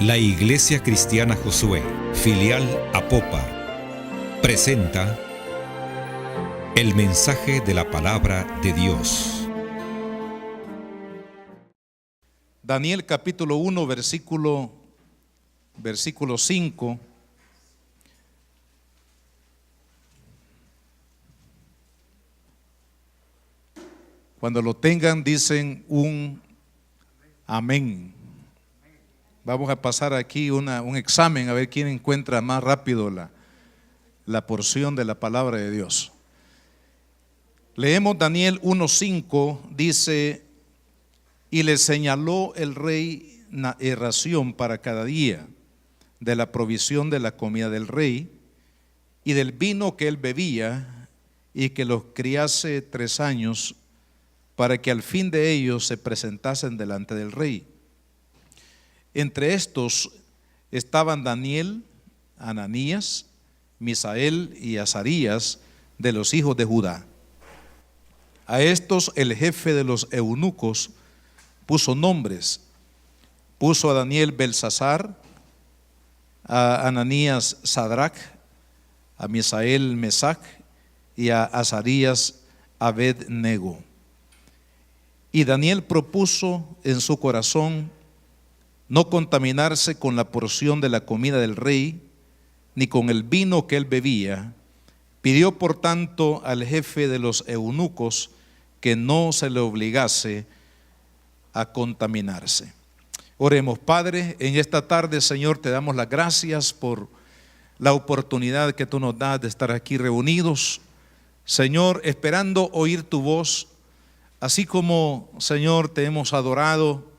La Iglesia Cristiana Josué, filial Apopa, presenta el mensaje de la palabra de Dios. Daniel capítulo 1, versículo 5. Cuando lo tengan, dicen un amén. Vamos a pasar aquí un examen a ver quién encuentra más rápido la porción de la palabra de Dios. Leemos Daniel 1:5, dice: y le señaló el rey ración para cada día de la provisión de la comida del rey y del vino que él bebía, y que los criase 3 años, para que al fin de ellos se presentasen delante del rey. Entre estos estaban Daniel, Ananías, Misael y Azarías, de los hijos de Judá. A estos el jefe de los eunucos puso nombres. Puso a Daniel Belsasar, a Ananías Sadrach, a Misael Mesac y a Azarías Abed-nego. Y Daniel propuso en su corazón no contaminarse con la porción de la comida del rey, ni con el vino que él bebía. Pidió por tanto al jefe de los eunucos que no se le obligase a contaminarse. Oremos. Padre, en esta tarde, Señor, te damos las gracias por la oportunidad que tú nos das de estar aquí reunidos, Señor, esperando oír tu voz. Así como, Señor, te hemos adorado.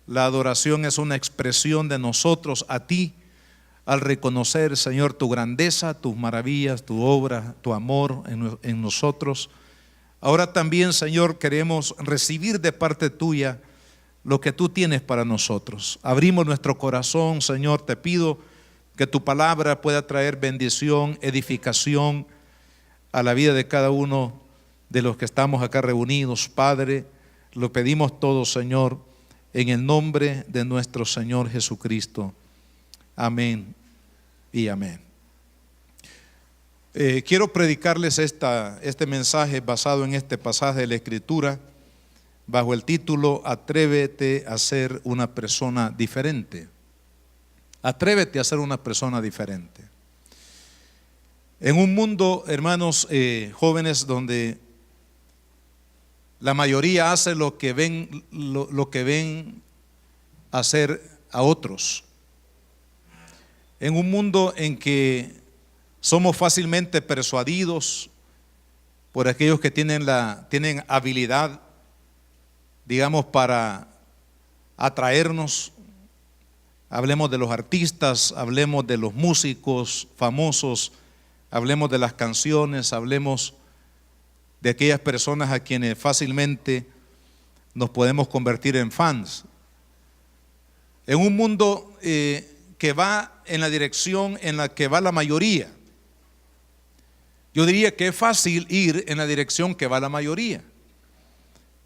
La adoración es una expresión de nosotros a ti, al reconocer, Señor, tu grandeza, tus maravillas, tu obra, tu amor en nosotros. Ahora también, Señor, queremos recibir de parte tuya lo que tú tienes para nosotros. Abrimos nuestro corazón, Señor, te pido que tu palabra pueda traer bendición, edificación a la vida de cada uno de los que estamos acá reunidos. Padre, lo pedimos todo, Señor, en el nombre de nuestro Señor Jesucristo. Amén y amén. Quiero predicarles este mensaje basado en este pasaje de la Escritura, bajo el título: Atrévete a ser una persona diferente. Atrévete a ser una persona diferente. En un mundo, hermanos, jóvenes, donde la mayoría hace lo que ven hacer a otros. En un mundo en que somos fácilmente persuadidos por aquellos que tienen habilidad, digamos, para atraernos. Hablemos de los artistas, hablemos de los músicos famosos, hablemos de las canciones, hablemos de aquellas personas a quienes fácilmente nos podemos convertir en fans. En un mundo que va en la dirección en la que va la mayoría. Yo diría que es fácil ir en la dirección que va la mayoría,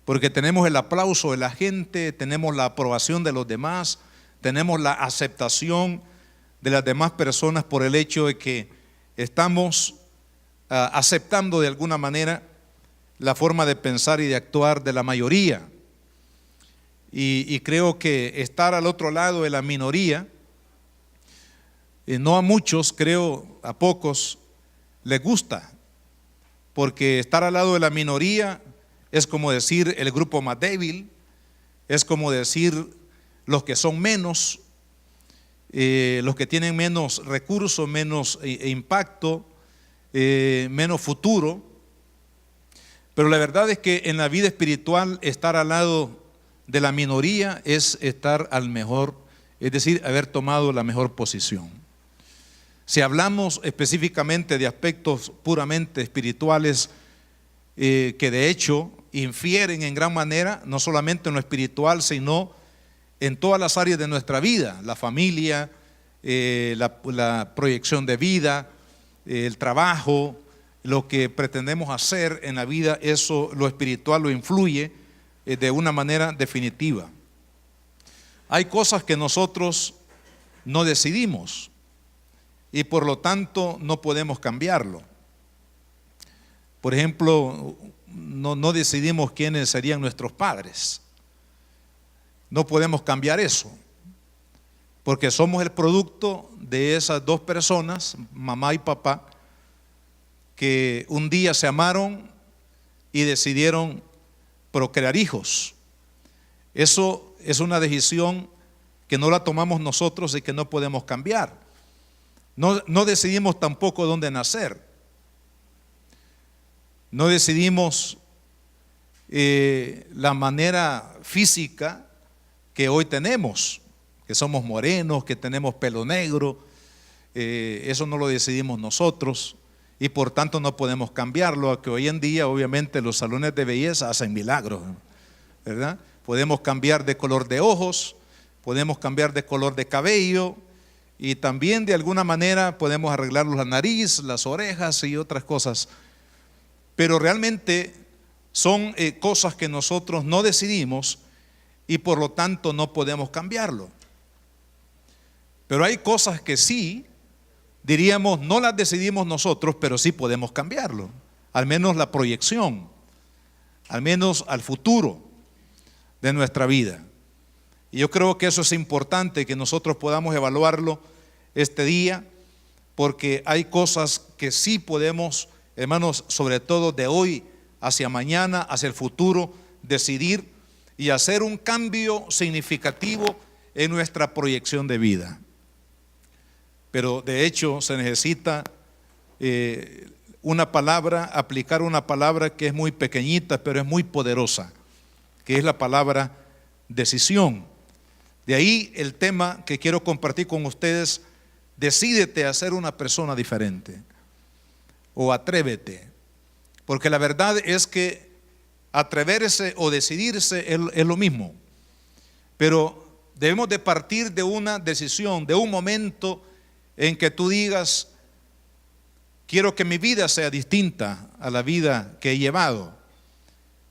porque tenemos el aplauso de la gente, tenemos la aprobación de los demás, tenemos la aceptación de las demás personas por el hecho de que estamos aceptando de alguna manera la forma de pensar y de actuar de la mayoría. Y creo que estar al otro lado de la minoría, no a muchos, creo a pocos les gusta, porque estar al lado de la minoría es como decir el grupo más débil, es como decir los que son menos, los que tienen menos recursos, menos impacto, menos futuro. Pero la verdad es que en la vida espiritual estar al lado de la minoría es estar al mejor, es decir, haber tomado la mejor posición. Si hablamos específicamente de aspectos puramente espirituales, que de hecho infieren en gran manera, no solamente en lo espiritual, sino en todas las áreas de nuestra vida: la familia, la proyección de vida, el trabajo, lo que pretendemos hacer en la vida, eso, lo espiritual lo influye de una manera definitiva. Hay cosas que nosotros no decidimos y por lo tanto no podemos cambiarlo. Por ejemplo, no decidimos quiénes serían nuestros padres. No podemos cambiar eso, porque somos el producto de esas dos personas, mamá y papá, que un día se amaron y decidieron procrear hijos. Eso es una decisión que no la tomamos nosotros y que no podemos cambiar. No decidimos tampoco dónde nacer. No decidimos la manera física que hoy tenemos, que somos morenos, que tenemos pelo negro. Eso no lo decidimos nosotros y por tanto no podemos cambiarlo. A que hoy en día obviamente los salones de belleza hacen milagros, ¿verdad? Podemos cambiar de color de ojos, podemos cambiar de color de cabello y también de alguna manera podemos arreglarnos la nariz, las orejas y otras cosas. Pero realmente son cosas que nosotros no decidimos y por lo tanto no podemos cambiarlo. Pero hay cosas que sí, diríamos, no las decidimos nosotros, pero sí podemos cambiarlo. Al menos la proyección, al menos al futuro de nuestra vida. Y yo creo que eso es importante, que nosotros podamos evaluarlo este día, porque hay cosas que sí podemos, hermanos, sobre todo de hoy hacia mañana, hacia el futuro, decidir y hacer un cambio significativo en nuestra proyección de vida. Pero de hecho se necesita una palabra, aplicar una palabra que es muy pequeñita, pero es muy poderosa, que es la palabra decisión. De ahí el tema que quiero compartir con ustedes: decídete a ser una persona diferente, o atrévete, porque la verdad es que atreverse o decidirse es lo mismo, pero debemos de partir de una decisión, de un momento en que tú digas: quiero que mi vida sea distinta a la vida que he llevado,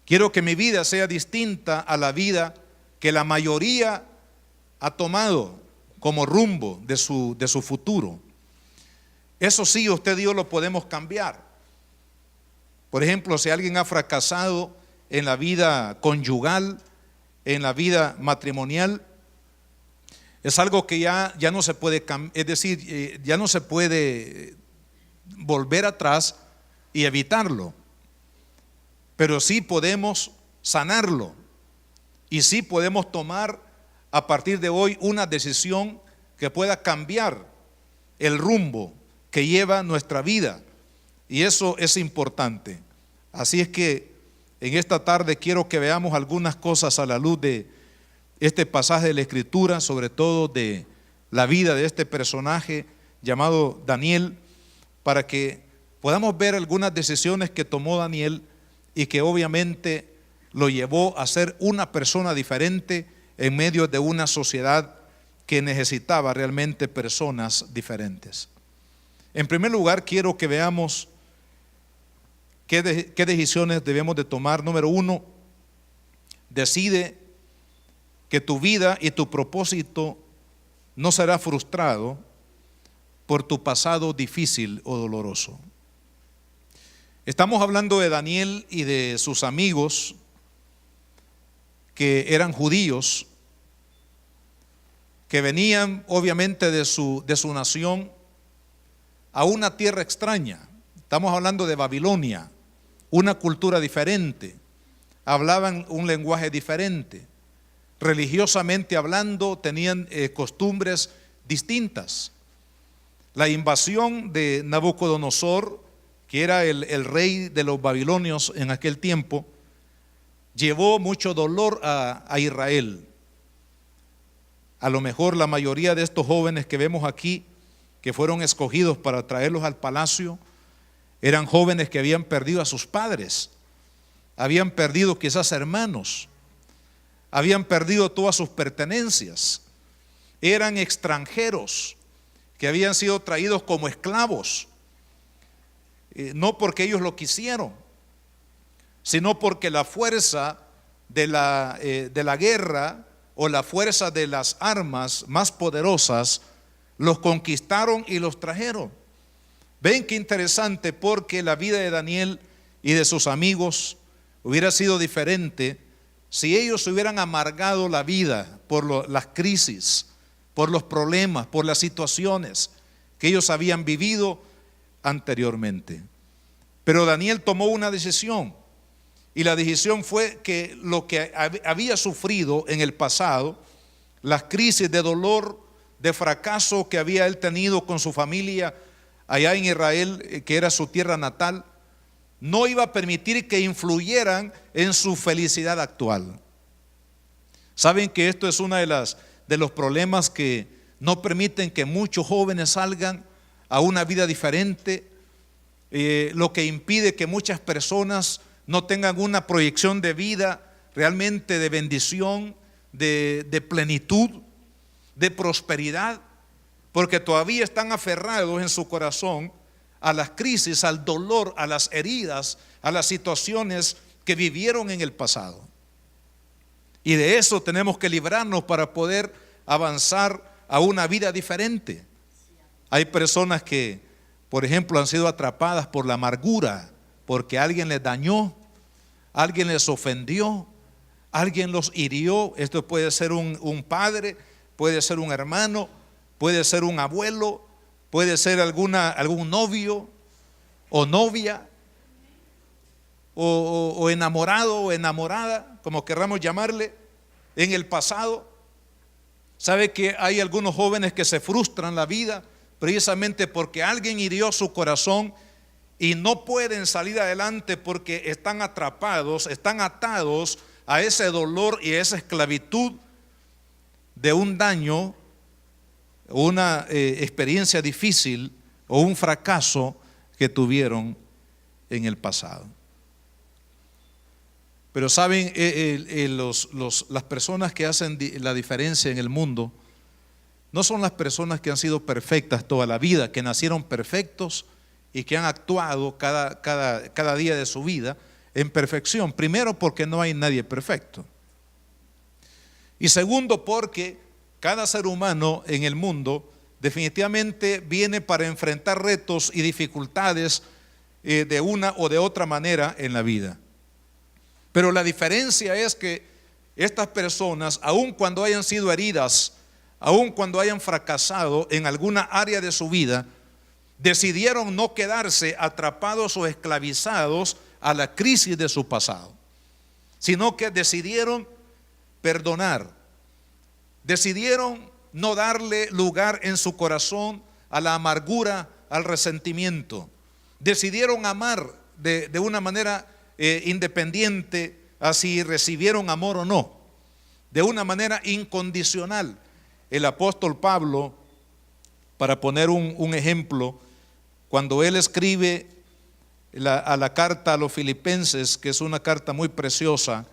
quiero que mi vida sea distinta a la vida que la mayoría ha tomado como rumbo de su futuro. Eso sí, usted y yo lo podemos cambiar. Por ejemplo, si alguien ha fracasado en la vida conyugal, en la vida matrimonial, es algo que ya no se puede, es decir, ya no se puede volver atrás y evitarlo, pero sí podemos sanarlo y sí podemos tomar a partir de hoy una decisión que pueda cambiar el rumbo que lleva nuestra vida, y eso es importante. Así es que en esta tarde quiero que veamos algunas cosas a la luz de este pasaje de la Escritura, sobre todo de la vida de este personaje llamado Daniel, para que podamos ver algunas decisiones que tomó Daniel y que obviamente lo llevó a ser una persona diferente en medio de una sociedad que necesitaba realmente personas diferentes. En primer lugar, quiero que veamos qué decisiones debemos de tomar. Número uno, decide que tu vida y tu propósito no será frustrado por tu pasado difícil o doloroso. Estamos hablando de Daniel y de sus amigos que eran judíos, que venían obviamente de su nación a una tierra extraña. Estamos hablando de Babilonia, una cultura diferente, hablaban un lenguaje diferente, religiosamente hablando tenían costumbres distintas. La invasión de Nabucodonosor, que era el rey de los babilonios en aquel tiempo, llevó mucho dolor a Israel. A lo mejor la mayoría de estos jóvenes que vemos aquí, que fueron escogidos para traerlos al palacio, eran jóvenes que habían perdido a sus padres, habían perdido quizás hermanos, habían perdido todas sus pertenencias, eran extranjeros que habían sido traídos como esclavos, no porque ellos lo quisieron, sino porque la fuerza de la guerra o la fuerza de las armas más poderosas los conquistaron y los trajeron. Ven qué interesante, porque la vida de Daniel y de sus amigos hubiera sido diferente si ellos hubieran amargado la vida por las crisis, por los problemas, por las situaciones que ellos habían vivido anteriormente. Pero Daniel tomó una decisión, y la decisión fue que lo que había sufrido en el pasado, las crisis de dolor, de fracaso que había él tenido con su familia allá en Israel, que era su tierra natal, no iba a permitir que influyeran en su felicidad actual. Saben que esto es uno de los problemas que no permiten que muchos jóvenes salgan a una vida diferente, lo que impide que muchas personas no tengan una proyección de vida realmente de bendición, de plenitud, de prosperidad, porque todavía están aferrados en su corazón a las crisis, al dolor, a las heridas, a las situaciones que vivieron en el pasado. Y de eso tenemos que librarnos para poder avanzar a una vida diferente. Hay personas que, por ejemplo, han sido atrapadas por la amargura, porque alguien les dañó, alguien les ofendió, alguien los hirió. Esto puede ser un padre, puede ser un hermano, puede ser un abuelo, puede ser algún novio o novia, o enamorado o enamorada, como querramos llamarle, en el pasado. Sabe que hay algunos jóvenes que se frustran la vida precisamente porque alguien hirió su corazón y no pueden salir adelante porque están atrapados, están atados a ese dolor y a esa esclavitud de un daño, una experiencia difícil o un fracaso que tuvieron en el pasado. Pero saben, las personas que hacen la diferencia en el mundo no son las personas que han sido perfectas toda la vida, que nacieron perfectos y que han actuado cada día de su vida en perfección. Primero, porque no hay nadie perfecto. Y segundo, porque cada ser humano en el mundo definitivamente viene para enfrentar retos y dificultades de una o de otra manera en la vida. Pero la diferencia es que estas personas, aun cuando hayan sido heridas, aun cuando hayan fracasado en alguna área de su vida, decidieron no quedarse atrapados o esclavizados a la crisis de su pasado, sino que decidieron perdonar, decidieron no darle lugar en su corazón a la amargura, al resentimiento, decidieron amar de una manera independiente a si recibieron amor o no, de una manera incondicional. El apóstol Pablo, para poner un ejemplo, cuando él escribe a la carta a los Filipenses, que es una carta muy preciosa,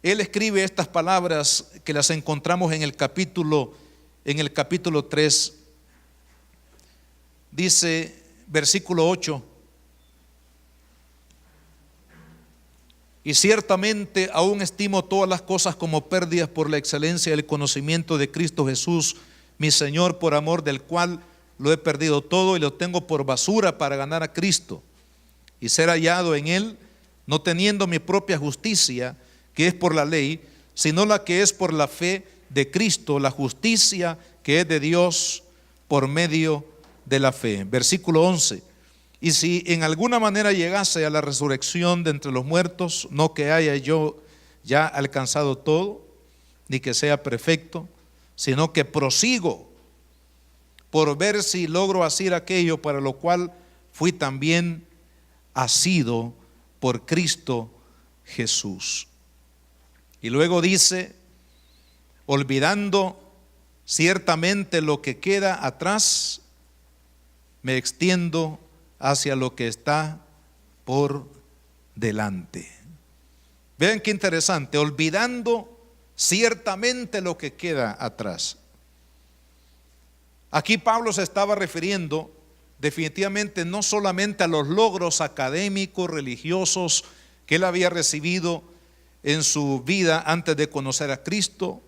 él escribe estas palabras que las encontramos en el capítulo 3. Dice, versículo 8: y ciertamente aún estimo todas las cosas como pérdidas por la excelencia del conocimiento de Cristo Jesús, mi Señor, por amor del cual lo he perdido todo y lo tengo por basura para ganar a Cristo y ser hallado en Él, no teniendo mi propia justicia, que es por la ley, sino la que es por la fe de Cristo, la justicia que es de Dios por medio de la fe. Versículo 11: y si en alguna manera llegase a la resurrección de entre los muertos, no que haya yo ya alcanzado todo, ni que sea perfecto, sino que prosigo por ver si logro hacer aquello para lo cual fui también asido por Cristo Jesús. Y luego dice, olvidando ciertamente lo que queda atrás, me extiendo hacia lo que está por delante. Vean qué interesante, olvidando ciertamente lo que queda atrás. Aquí Pablo se estaba refiriendo definitivamente no solamente a los logros académicos, religiosos que él había recibido en su vida antes de conocer a Cristo,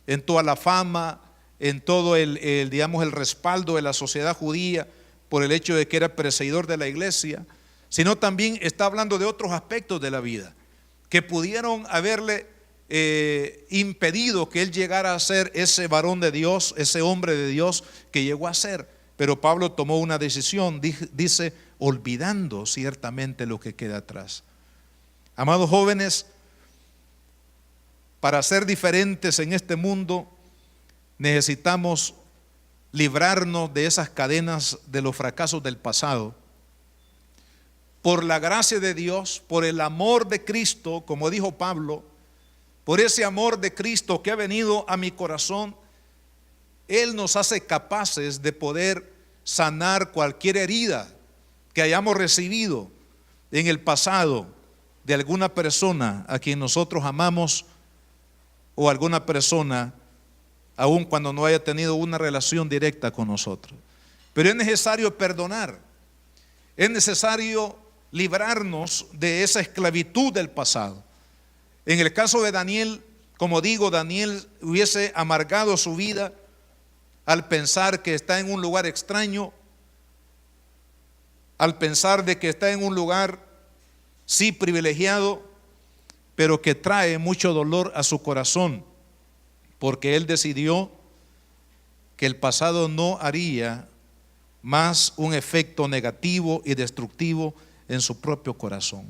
en toda la fama, en todo digamos, el respaldo de la sociedad judía por el hecho de que era perseguidor de la iglesia, sino también está hablando de otros aspectos de la vida que pudieron haberle impedido que él llegara a ser ese varón de Dios, ese hombre de Dios que llegó a ser. Pero Pablo tomó una decisión, dice, olvidando ciertamente lo que queda atrás. Amados jóvenes, para ser diferentes en este mundo necesitamos librarnos de esas cadenas de los fracasos del pasado. Por la gracia de Dios, por el amor de Cristo, como dijo Pablo, por ese amor de Cristo que ha venido a mi corazón, Él nos hace capaces de poder sanar cualquier herida que hayamos recibido en el pasado de alguna persona a quien nosotros amamos, o alguna persona aun cuando no haya tenido una relación directa con nosotros. Pero es necesario perdonar, es necesario librarnos de esa esclavitud del pasado. En el caso de Daniel, como digo, Daniel hubiese amargado su vida al pensar que está en un lugar extraño, al pensar de que está en un lugar sí privilegiado, pero que trae mucho dolor a su corazón, porque él decidió que el pasado no haría más un efecto negativo y destructivo en su propio corazón.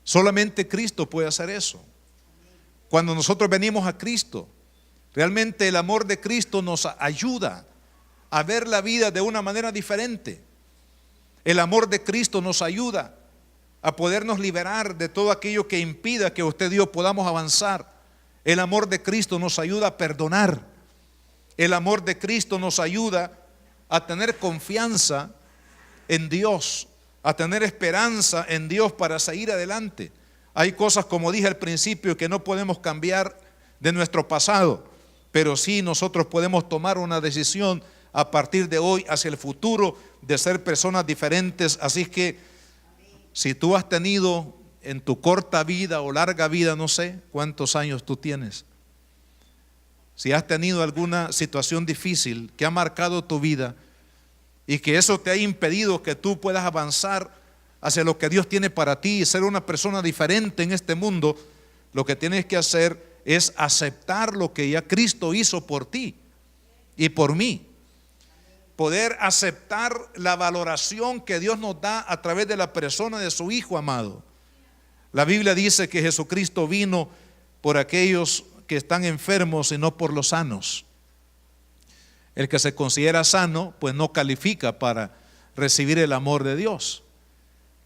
Solamente Cristo puede hacer eso. Cuando nosotros venimos a Cristo, realmente el amor de Cristo nos ayuda a ver la vida de una manera diferente. El amor de Cristo nos ayuda a podernos liberar de todo aquello que impida que usted y yo podamos avanzar. El amor de Cristo nos ayuda a perdonar. El amor de Cristo nos ayuda a tener confianza en Dios, a tener esperanza en Dios para seguir adelante. Hay cosas, como dije al principio, que no podemos cambiar de nuestro pasado, pero sí nosotros podemos tomar una decisión a partir de hoy hacia el futuro de ser personas diferentes. Así que si tú has tenido en tu corta vida o larga vida, no sé cuántos años tú tienes, si has tenido alguna situación difícil que ha marcado tu vida y que eso te ha impedido que tú puedas avanzar hacia lo que Dios tiene para ti y ser una persona diferente en este mundo, lo que tienes que hacer es aceptar lo que ya Cristo hizo por ti y por mí. Poder aceptar la valoración que Dios nos da a través de la persona de su Hijo amado. La Biblia dice que Jesucristo vino por aquellos que están enfermos y no por los sanos. El que se considera sano, pues no califica para recibir el amor de Dios.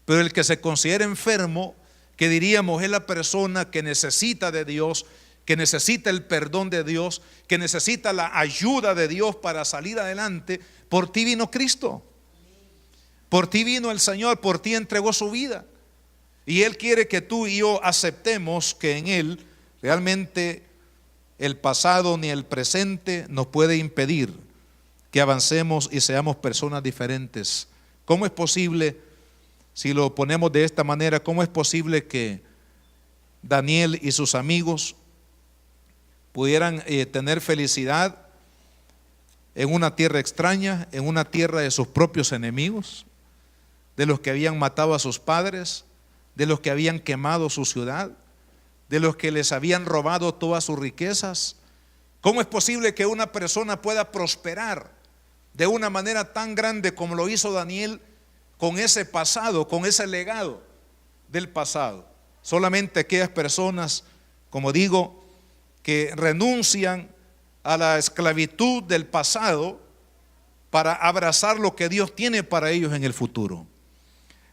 Pero el que se considera enfermo, que diríamos es la persona que necesita de Dios, que necesita el perdón de Dios, que necesita la ayuda de Dios para salir adelante. Por ti vino Cristo, por ti vino el Señor, por ti entregó su vida. Y Él quiere que tú y yo aceptemos que en Él realmente el pasado ni el presente nos puede impedir que avancemos y seamos personas diferentes. ¿Cómo es posible, si lo ponemos de esta manera, cómo es posible que Daniel y sus amigos pudieran tener felicidad en una tierra extraña, en una tierra de sus propios enemigos, de los que habían matado a sus padres, de los que habían quemado su ciudad, de los que les habían robado todas sus riquezas? ¿Cómo es posible que una persona pueda prosperar de una manera tan grande como lo hizo Daniel con ese pasado, con ese legado del pasado? Solamente aquellas personas, como digo, que renuncian a la esclavitud del pasado para abrazar lo que Dios tiene para ellos en el futuro.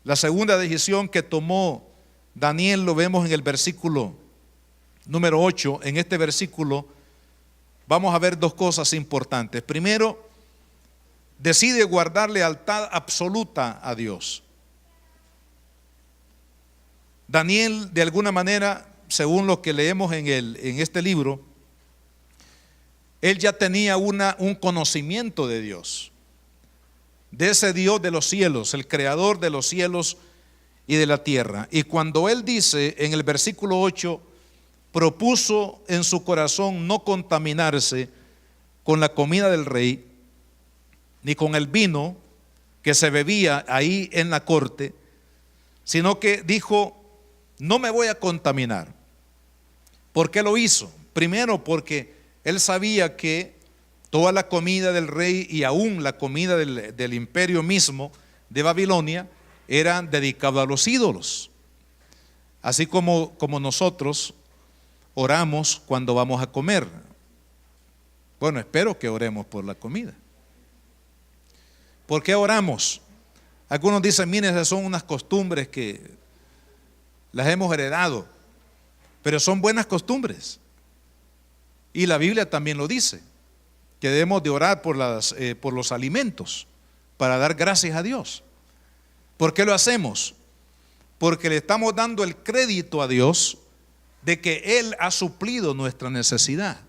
La segunda decisión que tomó Daniel lo vemos en el versículo número 8. En este versículo vamos a ver dos cosas importantes. Primero, decide guardar lealtad absoluta a Dios. Daniel, de alguna manera, según lo que leemos en este libro, él ya tenía un conocimiento de Dios, de ese Dios de los cielos, el creador de los cielos y de la tierra. Y cuando él dice en el versículo 8, propuso en su corazón no contaminarse con la comida del rey, ni con el vino que se bebía ahí en la corte, sino que dijo: no me voy a contaminar. ¿Por qué lo hizo? Primero, porque él sabía que toda la comida del rey y aún la comida del imperio mismo de Babilonia eran dedicadas a los ídolos. Así como nosotros oramos cuando vamos a comer. Bueno, espero que oremos por la comida. ¿Por qué oramos? Algunos dicen: miren, esas son unas costumbres que las hemos heredado, pero son buenas costumbres. Y la Biblia también lo dice, que debemos de orar por los alimentos, para dar gracias a Dios. ¿Por qué lo hacemos? Porque le estamos dando el crédito a Dios de que Él ha suplido nuestra necesidad.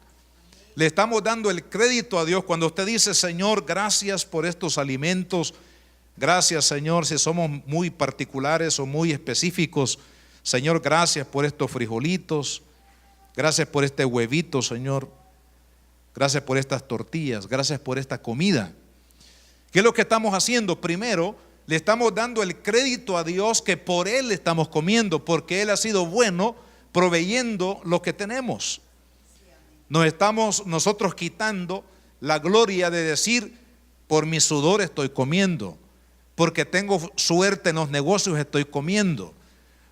Le estamos dando el crédito a Dios cuando usted dice: Señor, gracias por estos alimentos. Gracias, Señor, si somos muy particulares o muy específicos. Señor, gracias por estos frijolitos. Gracias por este huevito, Señor. Gracias por estas tortillas. Gracias por esta comida. ¿Qué es lo que estamos haciendo? Primero, le estamos dando el crédito a Dios que por Él estamos comiendo, porque Él ha sido bueno proveyendo lo que tenemos. Nos estamos nosotros quitando la gloria de decir: por mi sudor estoy comiendo, porque tengo suerte en los negocios estoy comiendo,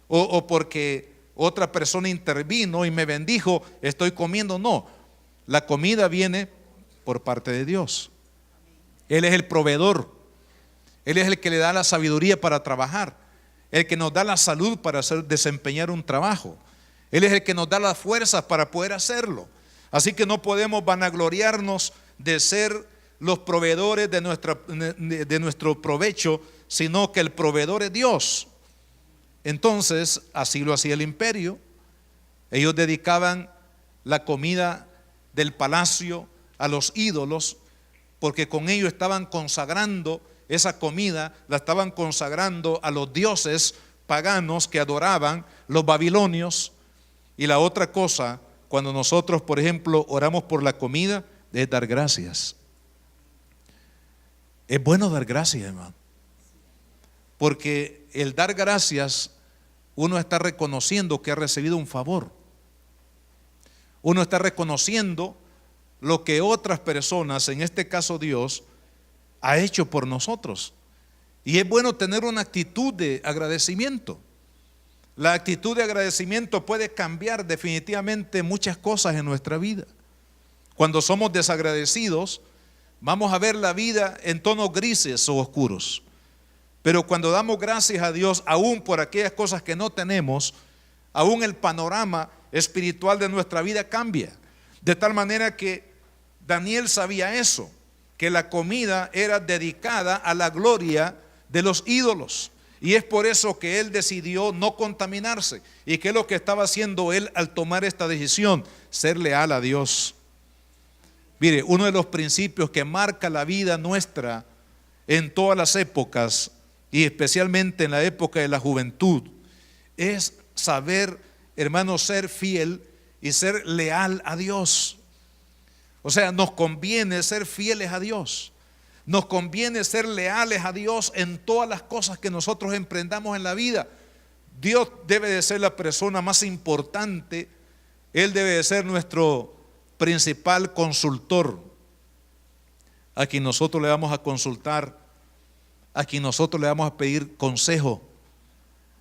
o porque otra persona intervino y me bendijo estoy comiendo. No, la comida viene por parte de Dios. Él es el proveedor. Él es el que le da la sabiduría para trabajar, el que nos da la salud para desempeñar un trabajo. Él es el que nos da las fuerzas para poder hacerlo. Así que no podemos vanagloriarnos de ser los proveedores de nuestro provecho, sino que el proveedor es Dios. Entonces, así lo hacía el imperio. Ellos dedicaban la comida del palacio a los ídolos, porque con ello estaban consagrando esa comida, la estaban consagrando a los dioses paganos que adoraban los babilonios. Y la otra cosa, cuando nosotros, por ejemplo, oramos por la comida, es dar gracias. Es bueno dar gracias, hermano, porque el dar gracias, uno está reconociendo que ha recibido un favor. Uno está reconociendo lo que otras personas, en este caso Dios, ha hecho por nosotros. Y es bueno tener una actitud de agradecimiento. La actitud de agradecimiento puede cambiar definitivamente muchas cosas en nuestra vida. Cuando somos desagradecidos, vamos a ver la vida en tonos grises o oscuros. Pero cuando damos gracias a Dios, aún por aquellas cosas que no tenemos, aún el panorama espiritual de nuestra vida cambia. De tal manera que Daniel sabía eso, que la comida era dedicada a la gloria de los ídolos. Y es por eso que él decidió no contaminarse. ¿Y qué es lo que estaba haciendo él al tomar esta decisión? Ser leal a Dios. Mire, uno de los principios que marca la vida nuestra en todas las épocas, y especialmente en la época de la juventud, es saber, hermano, ser fiel y ser leal a Dios. O sea, nos conviene ser fieles a Dios. Nos conviene ser leales a Dios en todas las cosas que nosotros emprendamos en la vida. Dios debe de ser la persona más importante. Él debe de ser nuestro principal consultor, a quien nosotros le vamos a consultar, a quien nosotros le vamos a pedir consejo,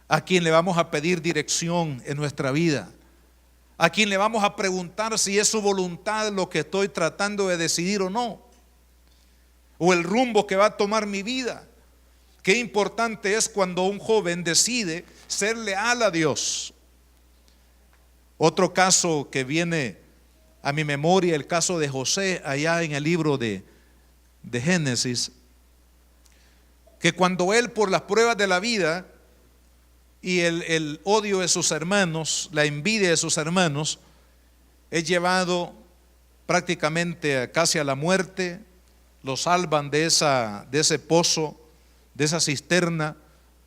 a quien le vamos a pedir dirección en nuestra vida, a quien le vamos a preguntar si es su voluntad lo que estoy tratando de decidir o no, o el rumbo que va a tomar mi vida. Qué importante es cuando un joven decide ser leal a Dios. Otro caso que viene a mi memoria, el caso de José, allá en el libro de Génesis, que cuando él, por las pruebas de la vida y el odio de sus hermanos, la envidia de sus hermanos, es llevado prácticamente casi a la muerte. Lo salvan de ese pozo, de esa cisterna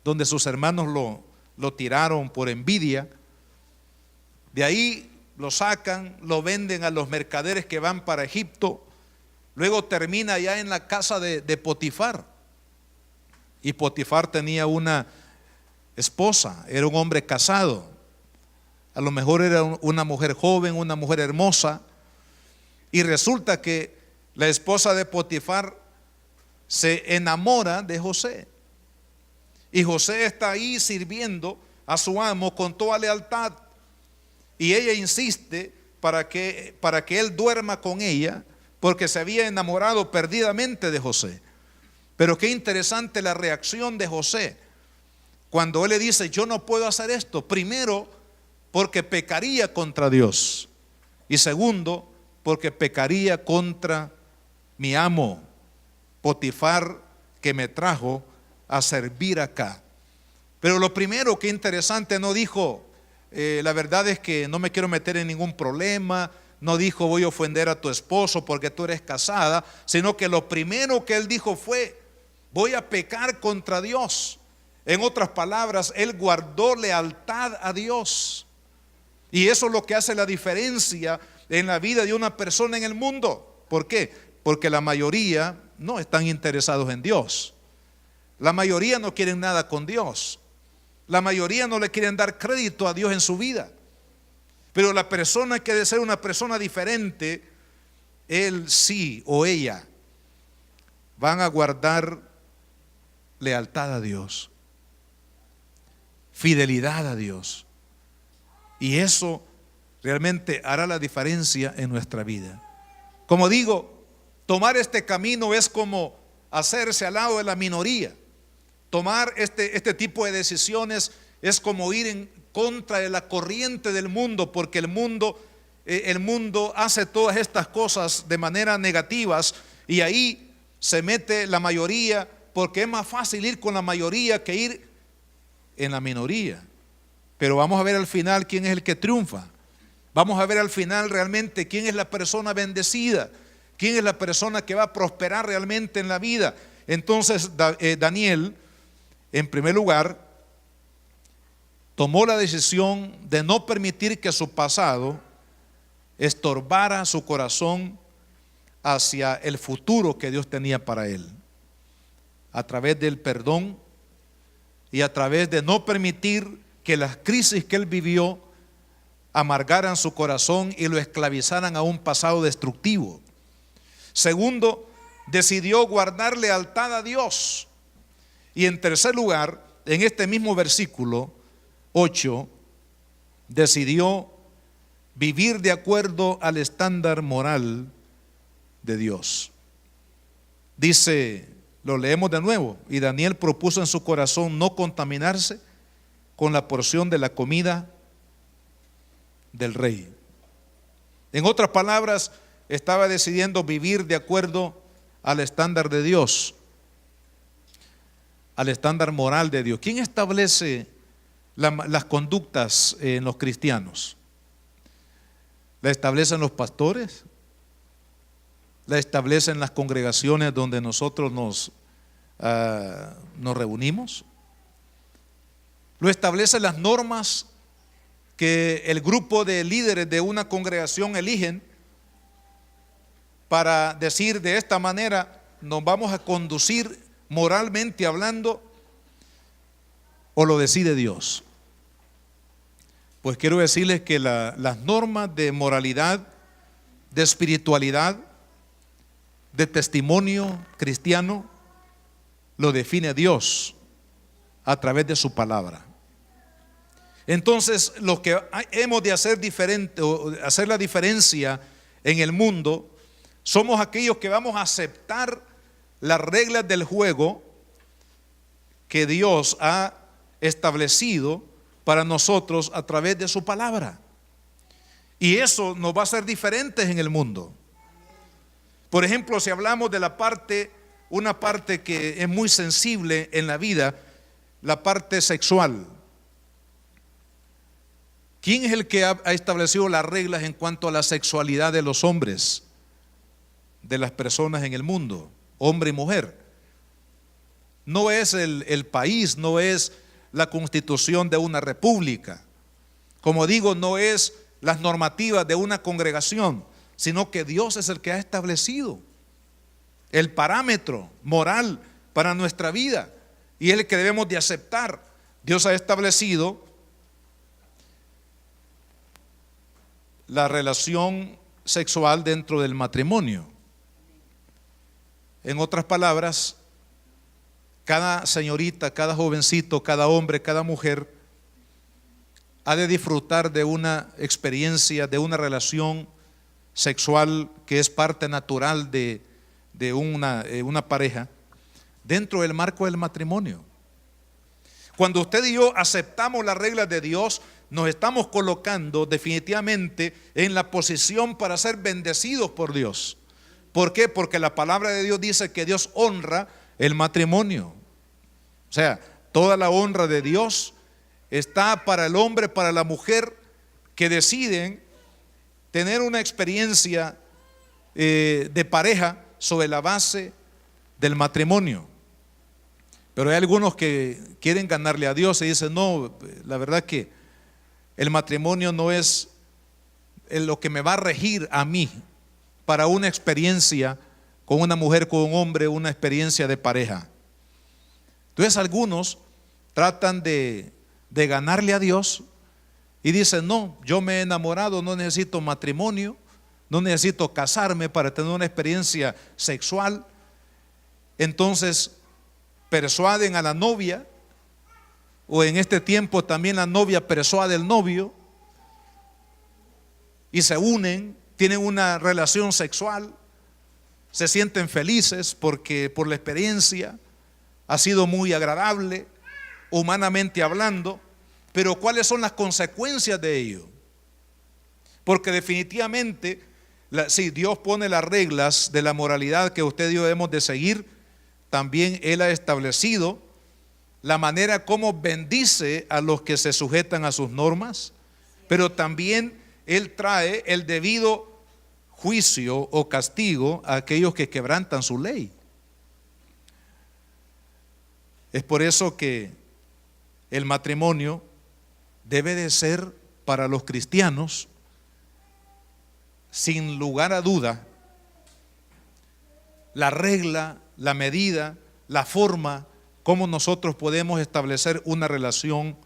donde sus hermanos lo tiraron por envidia. De ahí lo sacan, lo venden a los mercaderes que van para Egipto, Luego termina ya en la casa de Potifar. Y Potifar tenía una esposa, era un hombre casado. A lo mejor era una mujer joven, una mujer hermosa. Y resulta que la esposa de Potifar se enamora de José. Y José está ahí sirviendo a su amo con toda lealtad. Y ella insiste para que él duerma con ella, porque se había enamorado perdidamente de José. Pero qué interesante la reacción de José cuando él le dice: yo no puedo hacer esto. Primero, porque pecaría contra Dios. Y segundo, porque pecaría contra mi amo Potifar, que me trajo a servir acá. Pero lo primero, que interesante, no dijo: la verdad es que no me quiero meter en ningún problema. No dijo: voy a ofender a tu esposo porque tú eres casada. Sino que lo primero que él dijo fue: voy a pecar contra Dios. En otras palabras, él guardó lealtad a Dios. Y eso es lo que hace la diferencia en la vida de una persona en el mundo. ¿Por qué? Porque la mayoría no están interesados en Dios. La mayoría no quieren nada con Dios. La mayoría no le quieren dar crédito a Dios en su vida. Pero la persona que debe ser una persona diferente, él sí o ella van a guardar lealtad a Dios, fidelidad a Dios. Y eso realmente hará la diferencia en nuestra vida. Como digo, tomar este camino es como hacerse al lado de la minoría. Tomar este tipo de decisiones es como ir en contra de la corriente del mundo, porque el mundo hace todas estas cosas de manera negativas, y ahí se mete la mayoría, porque es más fácil ir con la mayoría que ir en la minoría. Pero vamos a ver al final quién es el que triunfa. Vamos a ver al final realmente quién es la persona bendecida, quién es la persona que va a prosperar realmente en la vida. Entonces Daniel, en primer lugar, tomó la decisión de no permitir que su pasado estorbara su corazón hacia el futuro que Dios tenía para él. A través del perdón y a través de no permitir que las crisis que él vivió amargaran su corazón y lo esclavizaran a un pasado destructivo. Segundo, decidió guardar lealtad a Dios. Y en tercer lugar, en este mismo versículo 8, decidió vivir de acuerdo al estándar moral de Dios. Dice, lo leemos de nuevo: y Daniel propuso en su corazón no contaminarse con la porción de la comida del rey. En otras palabras, estaba decidiendo vivir de acuerdo al estándar de Dios, al estándar moral de Dios. ¿Quién establece las conductas en los cristianos? ¿La establecen los pastores? ¿La establecen las congregaciones donde nosotros nos reunimos? ¿Lo establecen las normas que el grupo de líderes de una congregación eligen para decir: de esta manera nos vamos a conducir moralmente hablando? ¿O lo decide Dios? Pues quiero decirles que las normas de moralidad, de espiritualidad, de testimonio cristiano, lo define Dios a través de su palabra. Entonces, lo que hemos de hacer diferente, o hacer la diferencia en el mundo, somos aquellos que vamos a aceptar las reglas del juego que Dios ha establecido para nosotros a través de su palabra. Y eso nos va a hacer diferentes en el mundo. Por ejemplo, si hablamos de una parte que es muy sensible en la vida, la parte sexual. ¿Quién es el que ha establecido las reglas en cuanto a la sexualidad de los hombres, de las personas en el mundo, hombre y mujer? No es el país, no es la constitución de una república. Como digo, no es las normativas de una congregación, sino que Dios es el que ha establecido. el parámetro moral para nuestra vida y es el que debemos de aceptar. Dios ha establecido la relación sexual dentro del matrimonio. En otras palabras, cada señorita, cada jovencito, cada hombre, cada mujer ha de disfrutar de una experiencia, de una relación sexual que es parte natural de una pareja dentro del marco del matrimonio. Cuando usted y yo aceptamos las reglas de Dios, nos estamos colocando definitivamente en la posición para ser bendecidos por Dios. ¿Por qué? Porque la palabra de Dios dice que Dios honra el matrimonio. O sea, toda la honra de Dios está para el hombre, para la mujer que deciden tener una experiencia de pareja sobre la base del matrimonio. Pero hay algunos que quieren ganarle a Dios y dicen, no, la verdad que el matrimonio no es lo que me va a regir a mí para una experiencia con una mujer, con un hombre, una experiencia de pareja. Entonces algunos tratan de ganarle a Dios y dicen, no, yo me he enamorado, no necesito matrimonio, no necesito casarme para tener una experiencia sexual. Entonces persuaden a la novia, o en este tiempo también la novia persuade al novio y se unen, tienen una relación sexual, se sienten felices porque por la experiencia ha sido muy agradable, humanamente hablando. Pero ¿cuáles son las consecuencias de ello? Porque definitivamente, si Dios pone las reglas de la moralidad que usted y yo debemos de seguir, también Él ha establecido la manera como bendice a los que se sujetan a sus normas, pero también Él trae el debido juicio o castigo a aquellos que quebrantan su ley. Es por eso que el matrimonio debe de ser para los cristianos, sin lugar a duda, la regla, la medida, la forma como nosotros podemos establecer una relación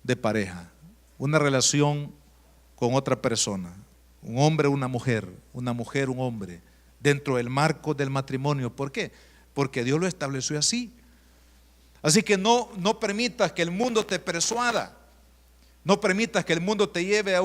de pareja, una relación con otra persona, un hombre, una mujer, un hombre, dentro del marco del matrimonio. ¿Por qué? Porque Dios lo estableció así. Así que no permitas que el mundo te persuada. No permitas que el mundo te lleve a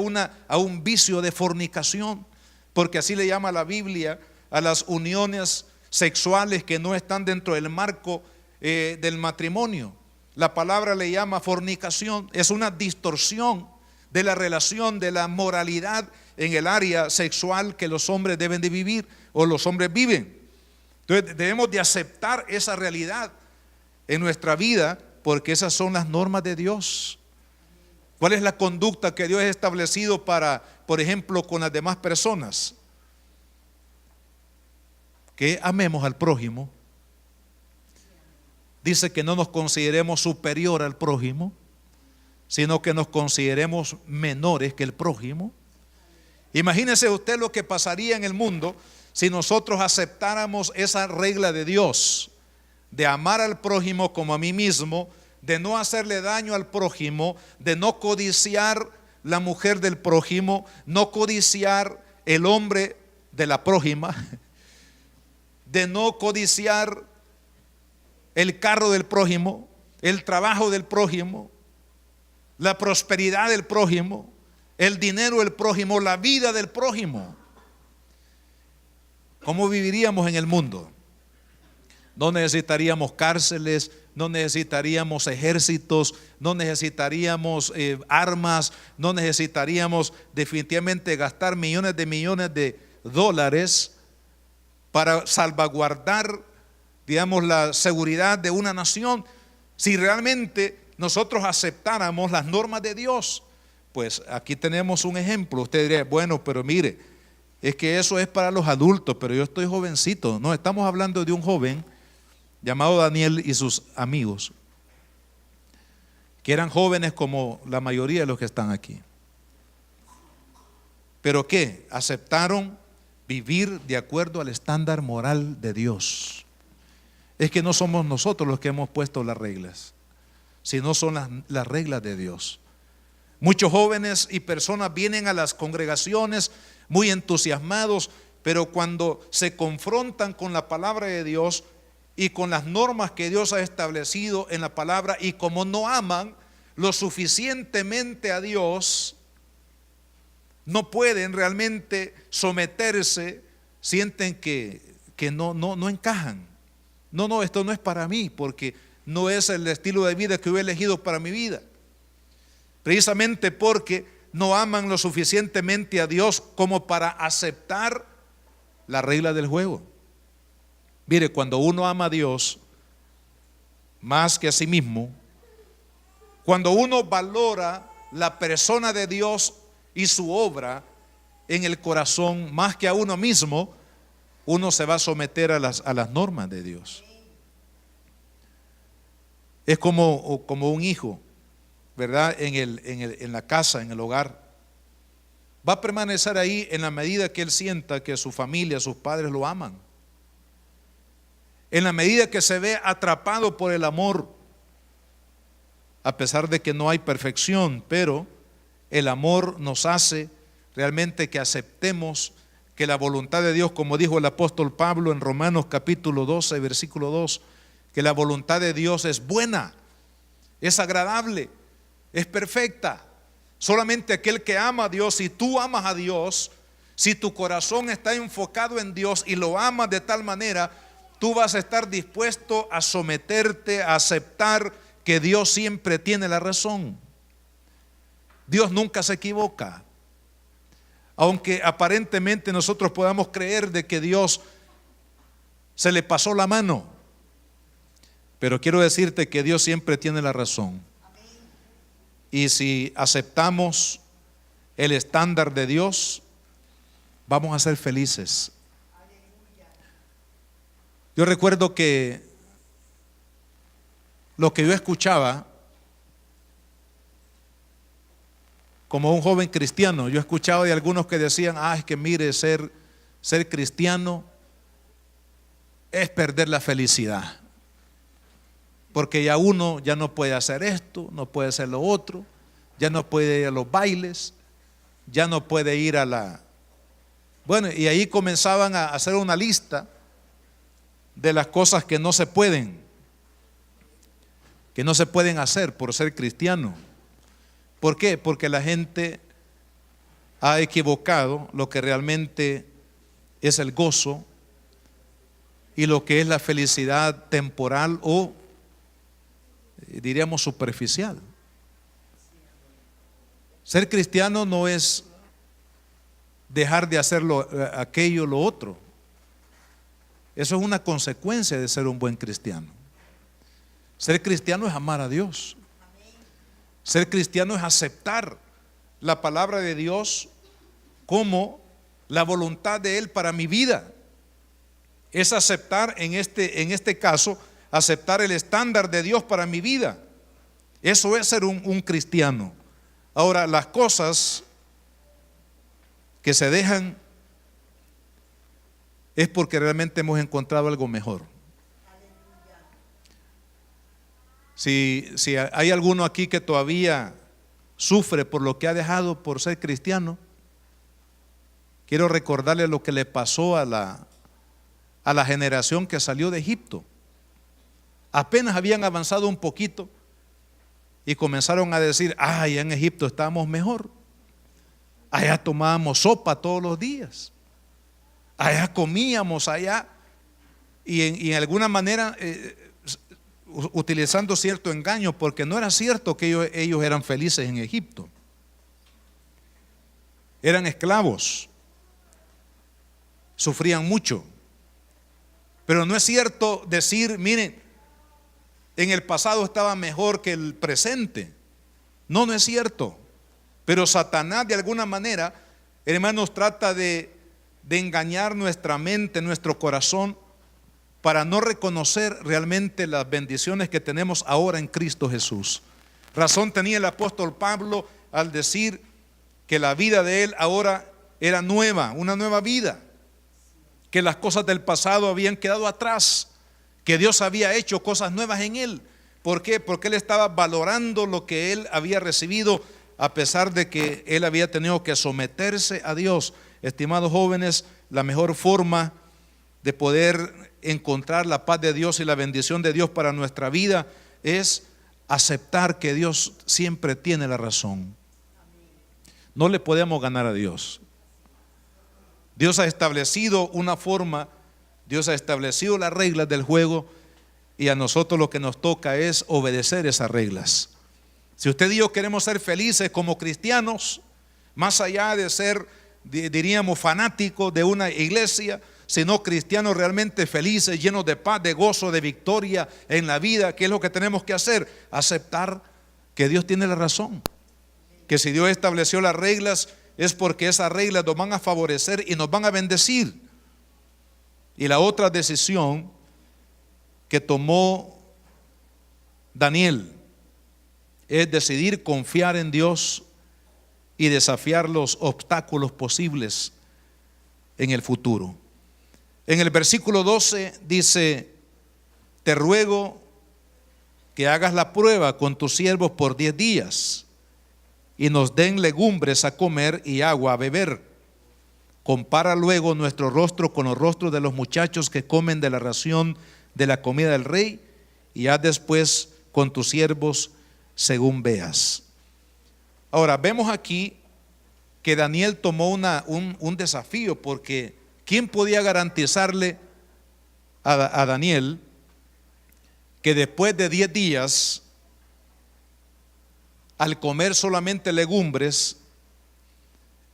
un vicio de fornicación, porque así le llama la Biblia a las uniones sexuales que no están dentro del marco del matrimonio. La palabra le llama fornicación. Es una distorsión de la relación, de la moralidad en el área sexual que los hombres deben de vivir o los hombres viven. Entonces debemos de aceptar esa realidad en nuestra vida, porque esas son las normas de Dios. ¿Cuál es la conducta que Dios ha establecido para, por ejemplo, con las demás personas? Que amemos al prójimo. Dice que no nos consideremos superior al prójimo, sino que nos consideremos menores que el prójimo. Imagínese usted lo que pasaría en el mundo si nosotros aceptáramos esa regla de Dios, de amar al prójimo como a mí mismo, de no hacerle daño al prójimo, de no codiciar la mujer del prójimo, no codiciar el hombre de la prójima, de no codiciar el carro del prójimo, el trabajo del prójimo, la prosperidad del prójimo, el dinero del prójimo, la vida del prójimo. ¿Cómo viviríamos en el mundo? No necesitaríamos cárceles, no necesitaríamos ejércitos, no necesitaríamos armas, no necesitaríamos definitivamente gastar millones de dólares para salvaguardar, digamos, la seguridad de una nación. Si realmente nosotros aceptáramos las normas de Dios, pues aquí tenemos un ejemplo. Usted diría, bueno, pero mire, es que eso es para los adultos, pero yo estoy jovencito. No, estamos hablando de un joven llamado Daniel y sus amigos, que eran jóvenes como la mayoría de los que están aquí. ¿Pero qué? Aceptaron vivir de acuerdo al estándar moral de Dios. Es que no somos nosotros los que hemos puesto las reglas, sino son las reglas de Dios. Muchos jóvenes y personas vienen a las congregaciones muy entusiasmados, pero cuando se confrontan con la palabra de Dios y con las normas que Dios ha establecido en la palabra, y como no aman lo suficientemente a Dios, no pueden realmente someterse, sienten que no encajan. No, esto no es para mí, porque no es el estilo de vida que yo he elegido para mi vida. Precisamente porque no aman lo suficientemente a Dios como para aceptar la regla del juego. Mire, cuando uno ama a Dios más que a sí mismo, cuando uno valora la persona de Dios y su obra en el corazón más que a uno mismo, uno se va a someter a las normas de Dios. Es como un hijo, ¿verdad? En la casa, en el hogar. Va a permanecer ahí en la medida que él sienta que su familia, sus padres lo aman. En la medida que se ve atrapado por el amor, a pesar de que no hay perfección, pero el amor nos hace realmente que aceptemos que la voluntad de Dios, como dijo el apóstol Pablo en Romanos capítulo 12, versículo 2, que la voluntad de Dios es buena, es agradable, es perfecta. Solamente aquel que ama a Dios, si tú amas a Dios, si tu corazón está enfocado en Dios y lo amas de tal manera, tú vas a estar dispuesto a someterte, a aceptar que Dios siempre tiene la razón. Dios nunca se equivoca. Aunque aparentemente nosotros podamos creer de que Dios se le pasó la mano, pero quiero decirte que Dios siempre tiene la razón. Y si aceptamos el estándar de Dios, vamos a ser felices. Yo recuerdo que lo que yo escuchaba como un joven cristiano, yo escuchaba de algunos que decían, es que mire, ser cristiano es perder la felicidad, porque ya uno ya no puede hacer esto, no puede hacer lo otro, ya no puede ir a los bailes, ya no puede ir a la... Bueno, y ahí comenzaban a hacer una lista de las cosas que no se pueden hacer por ser cristiano. ¿Por qué? Porque la gente ha equivocado lo que realmente es el gozo y lo que es la felicidad temporal o diríamos superficial. Ser cristiano no es dejar de hacer aquello, lo otro. Eso es una consecuencia de ser un buen cristiano. Ser cristiano es amar a Dios. Ser cristiano es aceptar la palabra de Dios como la voluntad de Él para mi vida. Es aceptar en este caso, aceptar el estándar de Dios para mi vida. Eso es ser un cristiano. Ahora, las cosas que se dejan es porque realmente hemos encontrado algo mejor. Si hay alguno aquí que todavía sufre por lo que ha dejado por ser cristiano, quiero recordarle lo que le pasó a la generación que salió de Egipto. Apenas habían avanzado un poquito y comenzaron a decir, allá en Egipto estábamos mejor, allá tomábamos sopa todos los días, allá comíamos allá, y en alguna manera utilizando cierto engaño, porque no era cierto que ellos eran felices en Egipto. Eran esclavos, sufrían mucho, pero no es cierto decir, miren, en el pasado estaba mejor que el presente. No es cierto. Pero Satanás de alguna manera, hermanos, trata de engañar nuestra mente, nuestro corazón, para no reconocer realmente las bendiciones que tenemos ahora en Cristo Jesús. Razón tenía el apóstol Pablo al decir que la vida de él ahora era nueva, una nueva vida. que las cosas del pasado habían quedado atrás, que Dios había hecho cosas nuevas en él. ¿Por qué? Porque él estaba valorando lo que él había recibido, a pesar de que él había tenido que someterse a Dios. Estimados jóvenes, la mejor forma de poder encontrar la paz de Dios y la bendición de Dios para nuestra vida es aceptar que Dios siempre tiene la razón. No le podemos ganar a Dios. Dios ha establecido una forma, Dios ha establecido las reglas del juego, y a nosotros lo que nos toca es obedecer esas reglas. Si usted y yo queremos ser felices como cristianos, más allá de ser, diríamos, fanáticos de una iglesia, sino cristianos realmente felices, llenos de paz, de gozo, de victoria en la vida, ¿qué es lo que tenemos que hacer? Aceptar que Dios tiene la razón, que si Dios estableció las reglas es porque esas reglas nos van a favorecer y nos van a bendecir. Y la otra decisión que tomó Daniel es decidir confiar en Dios y desafiar los obstáculos posibles en el futuro. En el versículo 12 dice: te ruego que hagas la prueba con tus siervos por 10 días y nos den legumbres a comer y agua a beber. Compara luego nuestro rostro con los rostros de los muchachos que comen de la ración de la comida del rey, y haz después con tus siervos según veas. Ahora vemos aquí que Daniel tomó un desafío, porque ¿quién podía garantizarle a Daniel que después de 10 días, al comer solamente legumbres,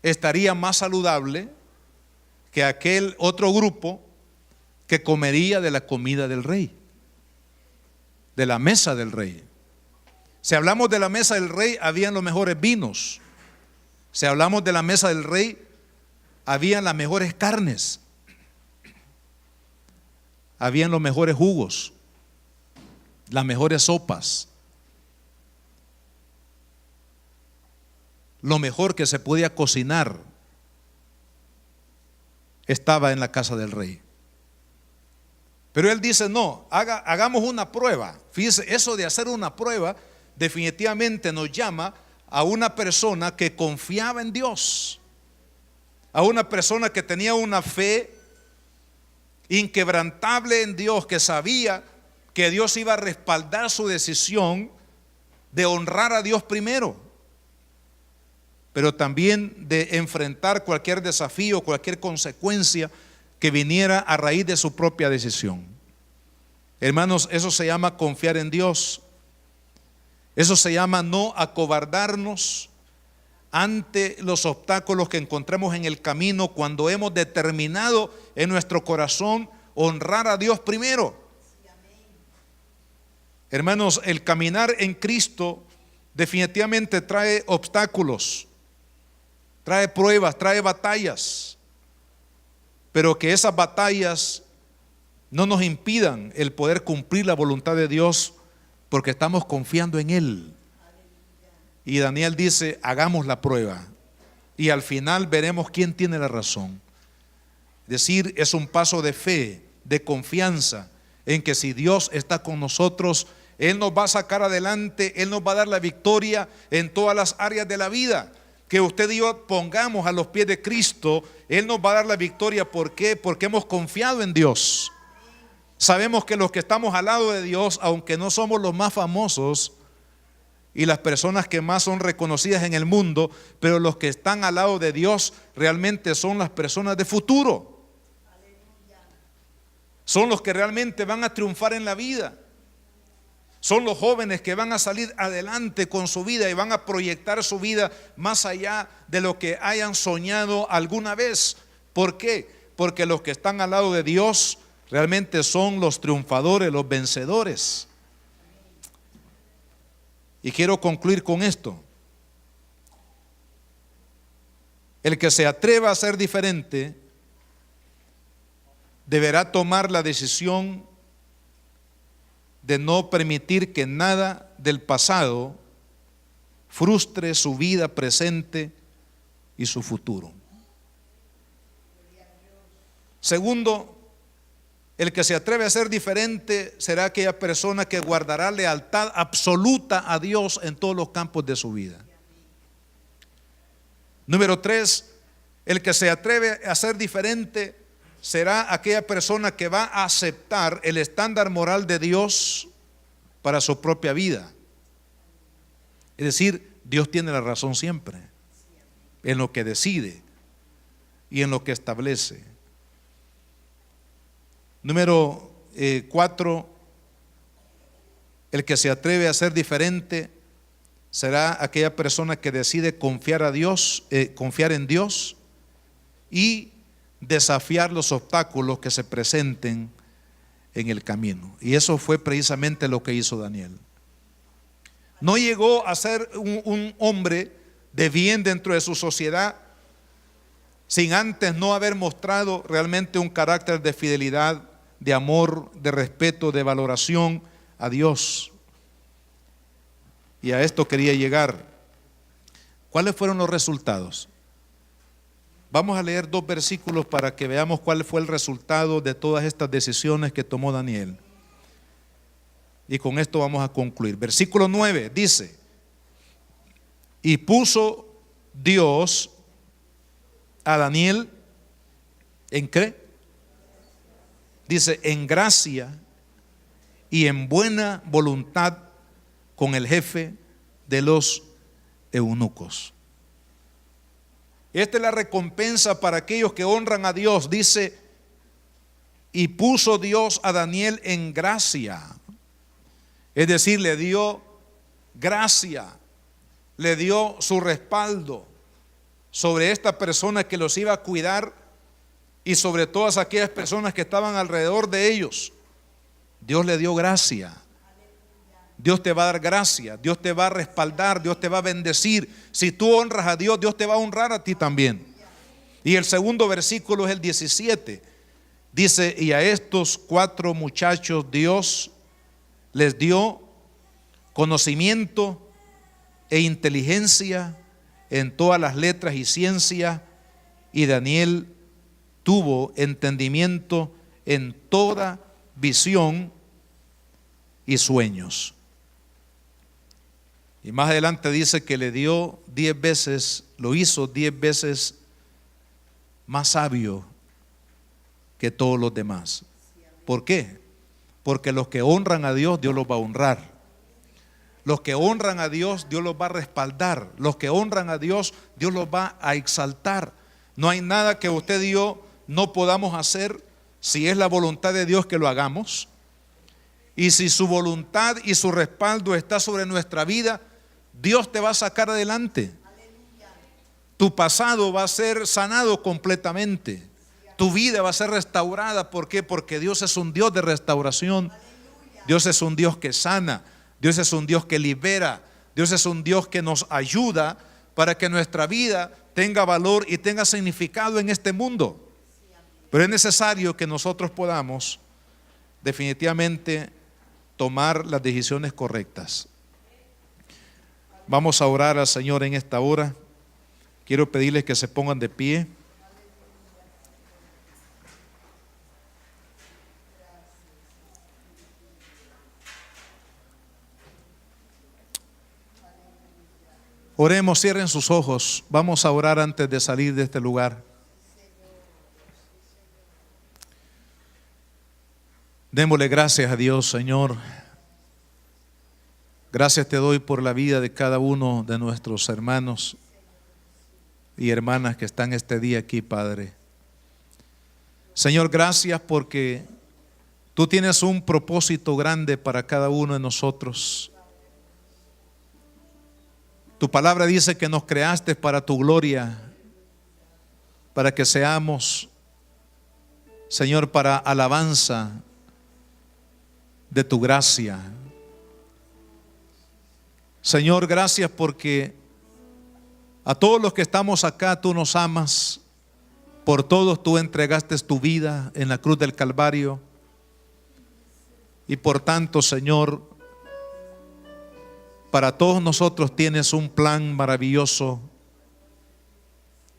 estaría más saludable que aquel otro grupo que comería de la comida del rey, de la mesa del rey? Si hablamos de la mesa del rey, habían los mejores vinos. Si hablamos de la mesa del rey, habían las mejores carnes, habían los mejores jugos, las mejores sopas, lo mejor que se podía cocinar estaba en la casa del rey. Pero él dice: no, hagamos una prueba. Fíjese, eso de hacer una prueba definitivamente nos llama a una persona que confiaba en Dios, a una persona que tenía una fe inquebrantable en Dios, que sabía que Dios iba a respaldar su decisión de honrar a Dios primero, pero también de enfrentar cualquier desafío, cualquier consecuencia que viniera a raíz de su propia decisión. Hermanos, eso se llama confiar en Dios. Eso se llama no acobardarnos ante los obstáculos que encontramos en el camino, cuando hemos determinado en nuestro corazón honrar a Dios primero. Hermanos, el caminar en Cristo definitivamente trae obstáculos, trae pruebas, trae batallas, pero que esas batallas no nos impidan el poder cumplir la voluntad de Dios, porque estamos confiando en Él. Y Daniel dice: hagamos la prueba y al final veremos quién tiene la razón. Es decir, es un paso de fe, de confianza en que si Dios está con nosotros, Él nos va a sacar adelante, Él nos va a dar la victoria en todas las áreas de la vida. Que usted y yo pongamos a los pies de Cristo, Él nos va a dar la victoria. ¿Por qué? Porque hemos confiado en Dios. Sabemos que los que estamos al lado de Dios, aunque no somos los más famosos y las personas que más son reconocidas en el mundo, pero los que están al lado de Dios realmente son las personas de futuro. Son los que realmente van a triunfar en la vida. Son los jóvenes que van a salir adelante con su vida y van a proyectar su vida más allá de lo que hayan soñado alguna vez. ¿Por qué? Porque los que están al lado de Dios realmente son los triunfadores, los vencedores. Y quiero concluir con esto. El que se atreva a ser diferente deberá tomar la decisión de no permitir que nada del pasado frustre su vida presente y su futuro. Segundo, el que se atreve a ser diferente será aquella persona que guardará lealtad absoluta a Dios en todos los campos de su vida. Número 3, el que se atreve a ser diferente será aquella persona que va a aceptar el estándar moral de Dios para su propia vida. Es decir, Dios tiene la razón siempre en lo que decide y en lo que establece. Número 4, el que se atreve a ser diferente será aquella persona que decide confiar en Dios y desafiar los obstáculos que se presenten en el camino. Y eso fue precisamente lo que hizo Daniel. No llegó a ser un hombre de bien dentro de su sociedad sin antes no haber mostrado realmente un carácter de fidelidad, de amor, de respeto, de valoración a Dios. Y a esto quería llegar. ¿Cuáles fueron los resultados? Vamos a leer 2 versículos para que veamos cuál fue el resultado de todas estas decisiones que tomó Daniel. Y con esto vamos a concluir. Versículo 9 dice: y puso Dios a Daniel ¿en qué? Dice, en gracia y en buena voluntad con el jefe de los eunucos. Esta es la recompensa para aquellos que honran a Dios. Dice, y puso Dios a Daniel en gracia. Es decir, le dio gracia, le dio su respaldo sobre esta persona que los iba a cuidar y sobre todas aquellas personas que estaban alrededor de ellos. Dios le dio gracia. Dios te va a dar gracia, Dios te va a respaldar, Dios te va a bendecir. Si tú honras a Dios, Dios te va a honrar a ti también. Y el segundo versículo es el 17. Dice, y a estos 4 muchachos Dios les dio conocimiento e inteligencia en todas las letras y ciencia, y Daniel tuvo entendimiento en toda visión y sueños. Y más adelante dice que le dio 10 veces, lo hizo 10 veces más sabio que todos los demás. ¿Por qué? Porque los que honran a Dios, Dios los va a honrar. Los que honran a Dios, Dios los va a respaldar. Los que honran a Dios, Dios los va a exaltar. No hay nada que usted y yo no podamos hacer si es la voluntad de Dios que lo hagamos. Y si su voluntad y su respaldo está sobre nuestra vida, Dios te va a sacar adelante. Tu pasado va a ser sanado completamente. Tu vida va a ser restaurada. ¿Por qué? Porque Dios es un Dios de restauración. Dios es un Dios que sana. Dios es un Dios que libera. Dios es un Dios que nos ayuda para que nuestra vida tenga valor y tenga significado en este mundo. Pero es necesario que nosotros podamos definitivamente tomar las decisiones correctas. Vamos a orar al Señor en esta hora. Quiero pedirles que se pongan de pie. Oremos, cierren sus ojos. Vamos a orar antes de salir de este lugar. Démosle gracias a Dios, Señor. Gracias te doy por la vida de cada uno de nuestros hermanos y hermanas que están este día aquí, Padre. Señor, gracias porque tú tienes un propósito grande para cada uno de nosotros. Tu palabra dice que nos creaste para tu gloria, para que seamos, Señor, para alabanza de tu gracia. Señor, gracias porque a todos los que estamos acá tú nos amas. Por todos tú entregaste tu vida en la cruz del Calvario. Y por tanto, Señor, para todos nosotros tienes un plan maravilloso.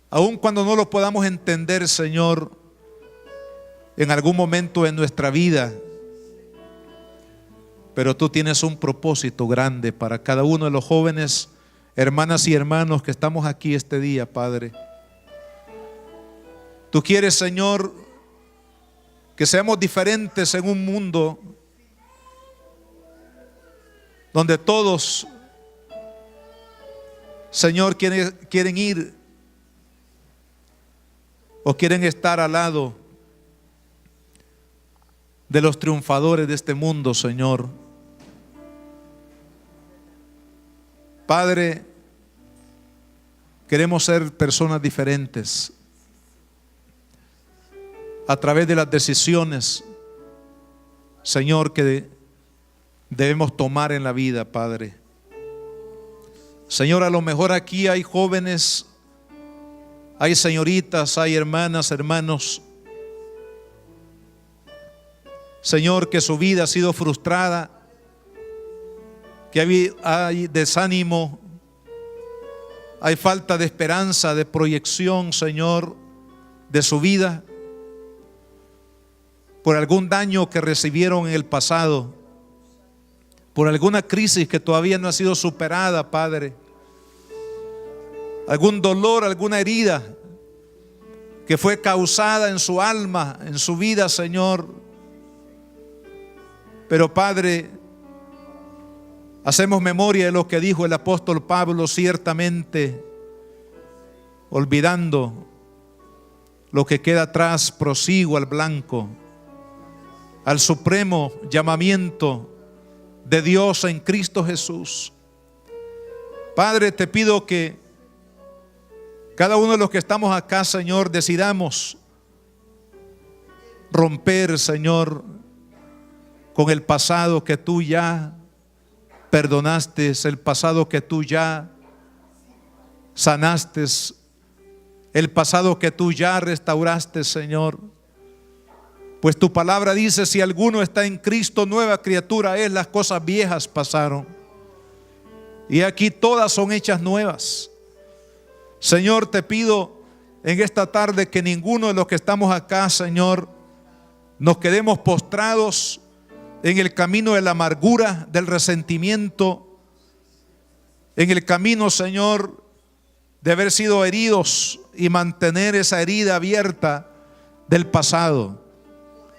Aun cuando no lo podamos entender, Señor, en algún momento en nuestra vida, pero tú tienes un propósito grande para cada uno de los jóvenes, hermanas y hermanos que estamos aquí este día, Padre. Tú quieres, Señor, que seamos diferentes en un mundo donde todos, Señor, quieren ir o quieren estar al lado de los triunfadores de este mundo, Señor. Padre, queremos ser personas diferentes a través de las decisiones, Señor, que debemos tomar en la vida, Padre. Señor, a lo mejor aquí hay jóvenes, hay señoritas, hay hermanas, hermanos, Señor, que su vida ha sido frustrada, que hay desánimo, hay falta de esperanza, de proyección, Señor, de su vida, por algún daño que recibieron en el pasado, por alguna crisis que todavía no ha sido superada, Padre, algún dolor, alguna herida que fue causada en su alma, en su vida, Señor. Pero, Padre, hacemos memoria de lo que dijo el apóstol Pablo: ciertamente, olvidando lo que queda atrás, prosigo al blanco, al supremo llamamiento de Dios en Cristo Jesús. Padre, te pido que cada uno de los que estamos acá, Señor, decidamos romper, Señor, con el pasado que tú ya perdonaste, el pasado que tú ya sanaste, el pasado que tú ya restauraste, Señor. Pues tu palabra dice: si alguno está en Cristo, nueva criatura es, las cosas viejas pasaron y aquí todas son hechas nuevas. Señor, te pido en esta tarde que ninguno de los que estamos acá, Señor, nos quedemos postrados en el camino de la amargura, del resentimiento, en el camino, Señor, de haber sido heridos y mantener esa herida abierta del pasado.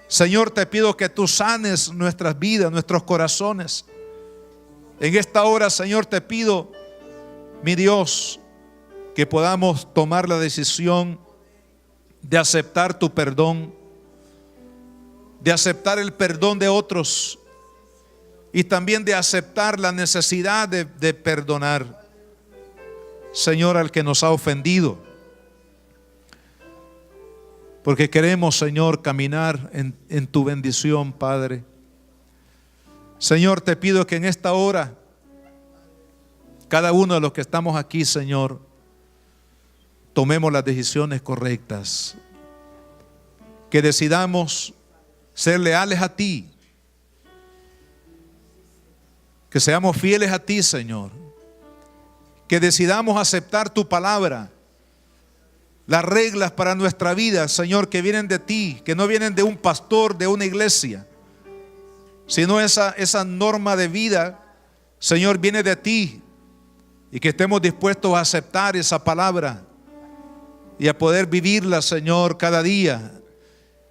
Señor, te pido que tú sanes nuestras vidas, nuestros corazones. En esta hora, Señor, te pido, mi Dios, que podamos tomar la decisión de aceptar tu perdón, de aceptar el perdón de otros y también de aceptar la necesidad de perdonar, Señor, al que nos ha ofendido. Porque queremos, Señor, caminar en tu bendición, Padre. Señor, te pido que en esta hora, cada uno de los que estamos aquí, Señor, tomemos las decisiones correctas. Que decidamos ser leales a ti. Que seamos fieles a ti, Señor. Que decidamos aceptar tu palabra. Las reglas para nuestra vida, Señor, que vienen de ti, que no vienen de un pastor, de una iglesia, sino esa norma de vida, Señor, viene de ti. Y que estemos dispuestos a aceptar esa palabra y a poder vivirla, Señor, cada día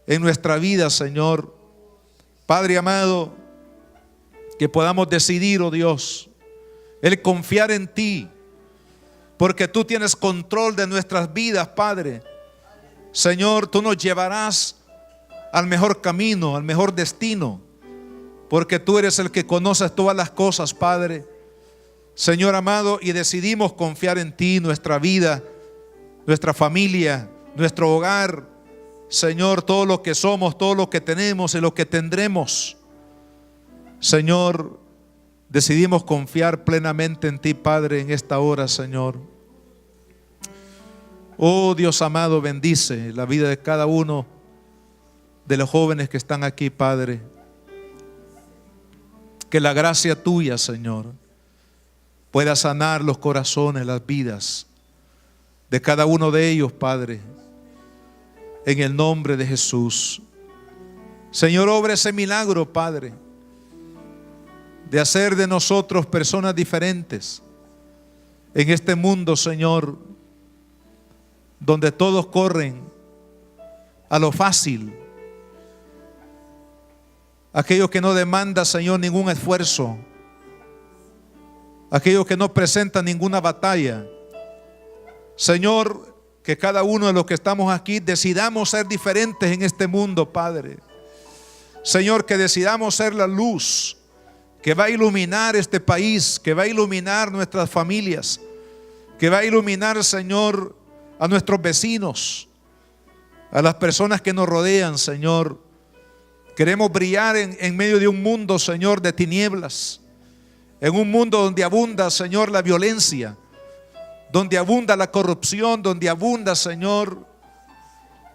en nuestra vida, Señor. Padre amado, que podamos decidir, oh Dios, el confiar en ti, porque tú tienes control de nuestras vidas, Padre. Señor, tú nos llevarás al mejor camino, al mejor destino, porque tú eres el que conoces todas las cosas, Padre. Señor amado, y decidimos confiar en ti, nuestra vida, nuestra familia, nuestro hogar, Señor, todo lo que somos, todo lo que tenemos y lo que tendremos. Señor, decidimos confiar plenamente en ti, Padre, en esta hora, Señor. Oh Dios amado, bendice la vida de cada uno de los jóvenes que están aquí, Padre. Que la gracia tuya, Señor, pueda sanar los corazones, las vidas de cada uno de ellos, Padre, en el nombre de Jesús. Señor, obra ese milagro, Padre, de hacer de nosotros personas diferentes en este mundo, Señor, donde todos corren a lo fácil, aquello que no demanda, Señor, ningún esfuerzo, aquello que no presenta ninguna batalla. Señor, que cada uno de los que estamos aquí decidamos ser diferentes en este mundo, Padre. Señor, que decidamos ser la luz que va a iluminar este país, que va a iluminar nuestras familias, que va a iluminar, Señor, a nuestros vecinos, a las personas que nos rodean, Señor. Queremos brillar en medio de un mundo, Señor, de tinieblas, en un mundo donde abunda, Señor, la violencia, donde abunda la corrupción, donde abunda, Señor,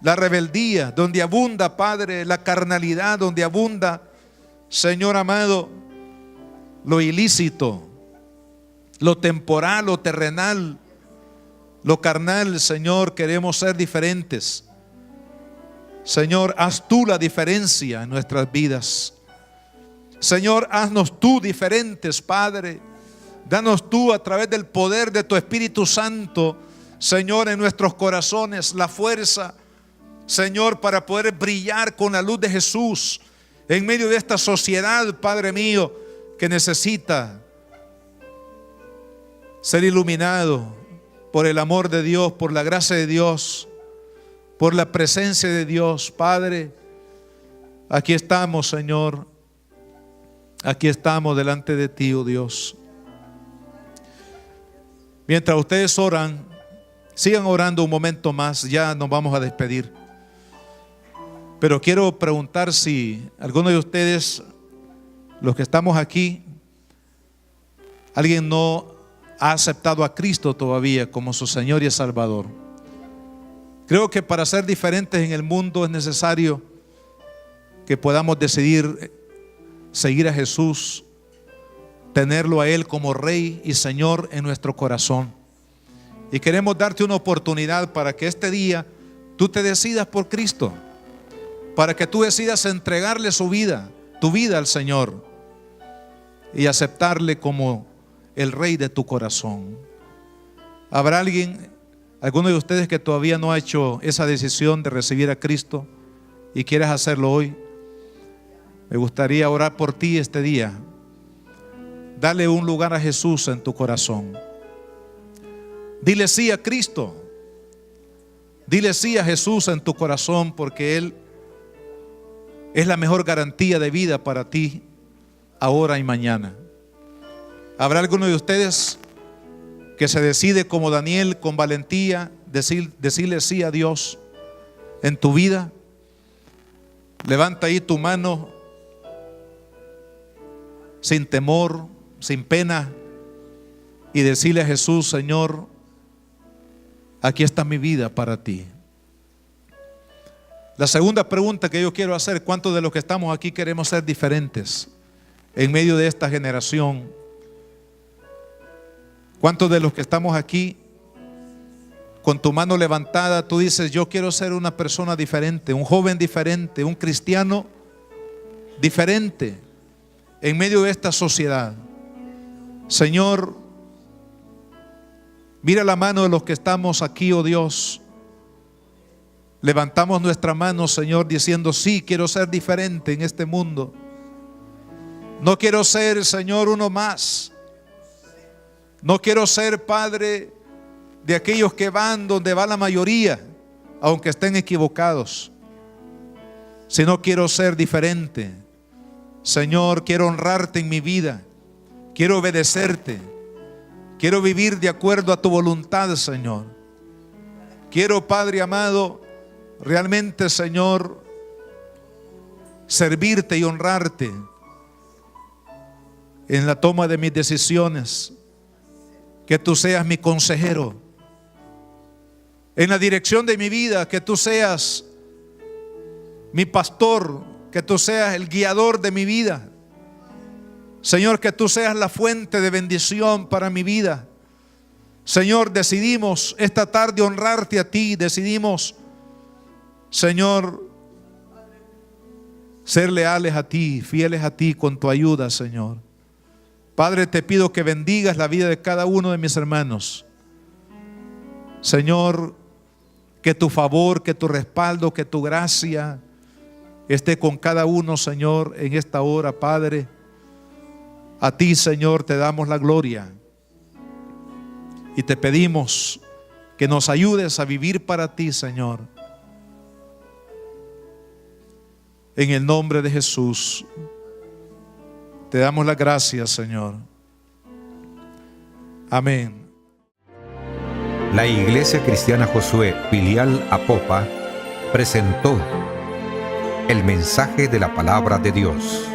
la rebeldía, donde abunda, Padre, la carnalidad, donde abunda, Señor amado, lo ilícito, lo temporal, lo terrenal, lo carnal. Señor, queremos ser diferentes. Señor, haz tú la diferencia en nuestras vidas. Señor, haznos tú diferentes, Padre. Danos tú, a través del poder de tu Espíritu Santo, Señor, en nuestros corazones la fuerza, Señor, para poder brillar con la luz de Jesús en medio de esta sociedad, Padre mío, que necesita ser iluminado por el amor de Dios, por la gracia de Dios, por la presencia de Dios. Padre, aquí estamos, Señor, aquí estamos delante de ti, oh Dios. Mientras ustedes oran, sigan orando un momento más, ya nos vamos a despedir. Pero quiero preguntar si alguno de ustedes, los que estamos aquí, alguien no ha aceptado a Cristo todavía como su Señor y Salvador. Creo que para ser diferentes en el mundo es necesario que podamos decidir seguir a Jesús, tenerlo a Él como Rey y Señor en nuestro corazón. Y queremos darte una oportunidad para que este día tú te decidas por Cristo, para que tú decidas entregarle su vida, tu vida al Señor, y aceptarle como el Rey de tu corazón. ¿Habrá alguno de ustedes que todavía no ha hecho esa decisión de recibir a Cristo y quieres hacerlo hoy? Me gustaría orar por ti este día. Dale un lugar a Jesús en tu corazón. Dile sí a Cristo. Dile sí a Jesús en tu corazón, porque Él es la mejor garantía de vida para ti ahora y mañana. ¿Habrá alguno de ustedes que se decide como Daniel, con valentía, decirle sí a Dios en tu vida? Levanta ahí tu mano sin temor, sin pena, y decirle a Jesús: Señor, aquí está mi vida para ti. La segunda pregunta que yo quiero hacer: ¿cuántos de los que estamos aquí queremos ser diferentes en medio de esta generación? ¿Cuántos de los que estamos aquí, con tu mano levantada, tú dices: yo quiero ser una persona diferente, un joven diferente, un cristiano diferente en medio de esta sociedad? Señor, mira la mano de los que estamos aquí, oh Dios. Levantamos nuestra mano, Señor, diciendo: sí, quiero ser diferente en este mundo. No quiero ser, Señor, uno más. No quiero ser, Padre, de aquellos que van donde va la mayoría, aunque estén equivocados. Sino quiero ser diferente. Señor, quiero honrarte en mi vida. Quiero obedecerte. Quiero vivir de acuerdo a tu voluntad, Señor. Quiero, Padre amado, realmente, Señor, servirte y honrarte en la toma de mis decisiones. Que tú seas mi consejero en la dirección de mi vida, que tú seas mi pastor, que tú seas el guiador de mi vida. Señor, que tú seas la fuente de bendición para mi vida. Señor, decidimos esta tarde honrarte a ti. Decidimos, Señor, ser leales a ti, fieles a ti con tu ayuda, Señor. Padre, te pido que bendigas la vida de cada uno de mis hermanos. Señor, que tu favor, que tu respaldo, que tu gracia esté con cada uno, Señor, en esta hora, Padre. A ti, Señor, te damos la gloria y te pedimos que nos ayudes a vivir para ti, Señor. En el nombre de Jesús, te damos las gracias, Señor. Amén. La Iglesia Cristiana Josué, filial Apopa, presentó el mensaje de la palabra de Dios.